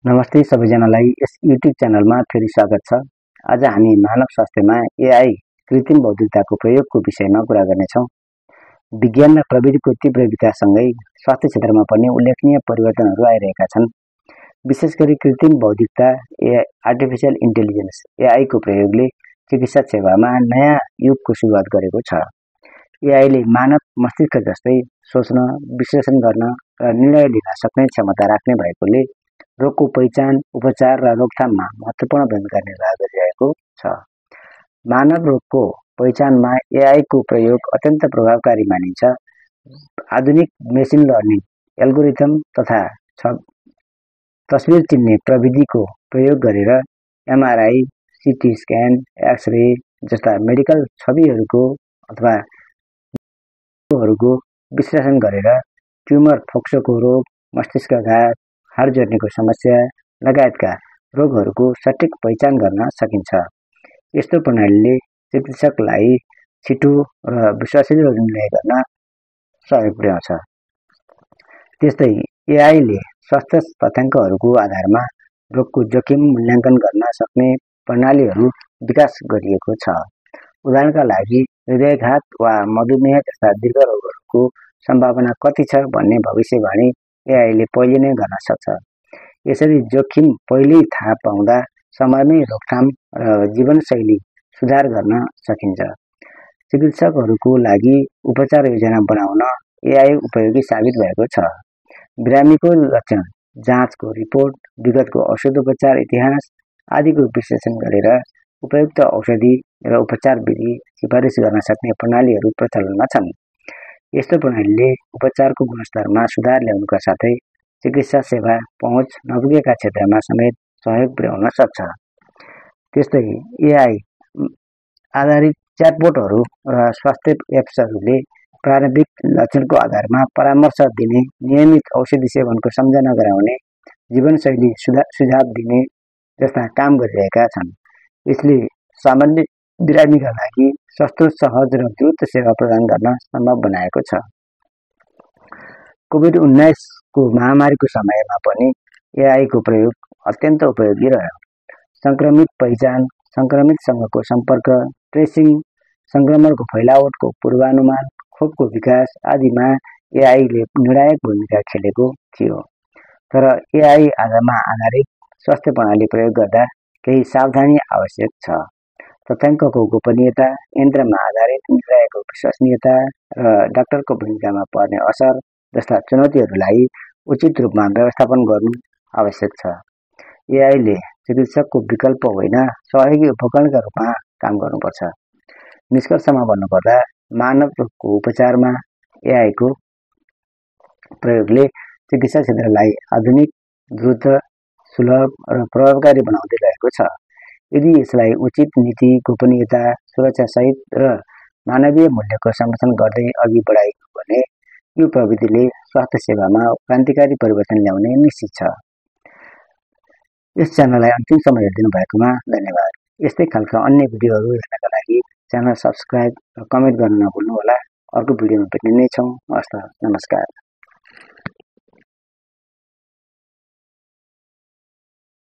नमस्ते सबैजनालाई यस युट्युब च्यानलमा फेरि स्वागत छ। आज हामी मानव स्वास्थ्यमा एआई कृत्रिम बौद्धिकताको प्रयोगको विषयमा कुरा गर्नेछौँ। विज्ञान र प्रविधिको तीव्र विकाससँगै स्वास्थ्य क्षेत्रमा पनि उल्लेखनीय परिवर्तनहरू आइरहेका छन्। विशेष गरी कृत्रिम बौद्धिकता आर्टिफिसियल इन्टेलिजेन्स एआईको प्रयोगले चिकित्सा सेवामा नयाँ युगको सुरुवात गरेको छ। एआईले मानव मस्तिष्क जस्तै सोच्न, विश्लेषण गर्न र निर्णय लिन सक्ने क्षमता राख्ने भएकोले रोगको पहिचान, उपचार र रोकथाममा महत्त्वपूर्ण भूमिका निर्वाह गरिरहेको छ। मानव रोगको पहिचानमा एआईको प्रयोग अत्यन्त प्रभावकारी मानिन्छ। आधुनिक मेसिन लर्निङ एल्गोरिथम तथा तस्बिर चिन्ने प्रविधिको प्रयोग गरेर एमआरआई, सिटी स्क्यान, एक्स-रे जस्ता मेडिकल छविहरूको अथवा विश्लेषण गरेर ट्युमर, फोक्सोको रोग, मस्तिष्कघात, हाड जोड्नेको समस्या लगायतका रोगहरूको सठिक पहिचान गर्न सकिन्छ। यस्तो प्रणालीले चिकित्सकलाई छिटो र विश्वसनीय निर्णय गर्न सहयोग पुर्याउँछ। त्यस्तै एआईले स्वास्थ्य तथ्याङ्कहरूको आधारमा रोगको जोखिम मूल्याङ्कन गर्न सक्ने प्रणालीहरू विकास गरिएको छ। उदाहरणका लागि हृदयघात वा मधुमेह जस्ता दीर्घ रोगहरूको सम्भावना कति छ भन्ने भविष्यवाणी एआईले पहिले नै गर्न सक्छ। यसरी जोखिम पहिल्यै थाहा पाउँदा समयमै रोकथाम र जीवनशैली सुधार गर्न सकिन्छ। चिकित्सकहरूको लागि उपचार योजना बनाउन एआई उपयोगी साबित भएको छ। बिरामीको लक्षण, जाँचको रिपोर्ट, विगतको औषधोपचार इतिहास आदिको विश्लेषण गरेर उपयुक्त औषधि र उपचार विधि सिफारिस गर्न सक्ने प्रणालीहरू प्रचलनमा छन्। यस्तो प्रणालीले उपचारको गुणस्तरमा सुधार ल्याउनुका साथै चिकित्सा सेवा पहुँच नपुगेका क्षेत्रमा समेत सहयोग पुर्याउन सक्छ। त्यस्तै एआई आधारित च्याटबोटहरू र स्वास्थ्य एप्सहरूले प्रारम्भिक लक्षणको आधारमा परामर्श दिने, नियमित औषधि सेवनको सम्झना गराउने, जीवनशैली सुझाव दिने जस्ता काम गरिरहेका छन्। यसले सामान्य बिरामीका लागि सस्तो, सहज र द्रुत सेवा प्रदान गर्न सम्भव बनाएको छ। कोभिड-19 को महामारीको समयमा पनि एआईको प्रयोग अत्यन्त उपयोगी रह्यो। संक्रमित पहिचान, संक्रमितसँगको सम्पर्क, ट्रेसिङ, संक्रमणको फैलावटको पूर्वानुमान, खोपको विकास आदिमा एआईले निर्णायक भूमिका खेलेको थियो। तर एआईमा आधारित स्वास्थ्य प्रणाली प्रयोग गर्दा केही सावधानी आवश्यक छ। तथ्याङ्कको गोपनीयता, यन्त्रमा आधारित निर्णयको विश्वसनीयता र डाक्टरको भूमिकामा पर्ने असर जस्ता चुनौतीहरूलाई उचित रूपमा व्यवस्थापन गर्नु आवश्यक छ। एआईले चिकित्सकको विकल्प होइन, सहयोगी उपकरणका रूपमा काम गर्नुपर्छ। निष्कर्षमा भन्नुपर्दा मानव रोगको उपचारमा एआईको प्रयोगले चिकित्सा क्षेत्रलाई आधुनिक, द्रुत, सुलभ र प्रभावकारी बनाउँदै गएको छ। यदि यसलाई उचित नीति, गोपनीयता, सुरक्षासहित र मानवीय मूल्यको संरक्षण गर्दै अघि बढाइयो भने यो प्रविधिले स्वास्थ्य सेवामा क्रान्तिकारी परिवर्तन ल्याउने निश्चित छ। यस च्यानललाई अन्तिमसम्म हेरिदिनु भएकोमा धन्यवाद। यस्तै खालका अन्य भिडियोहरू हेर्नका लागि च्यानल सब्स्क्राइब र कमेन्ट गर्न नभुल्नुहोला। अर्को भिडियोमा भेट्ने नै छौँ। हस्त नमस्कार।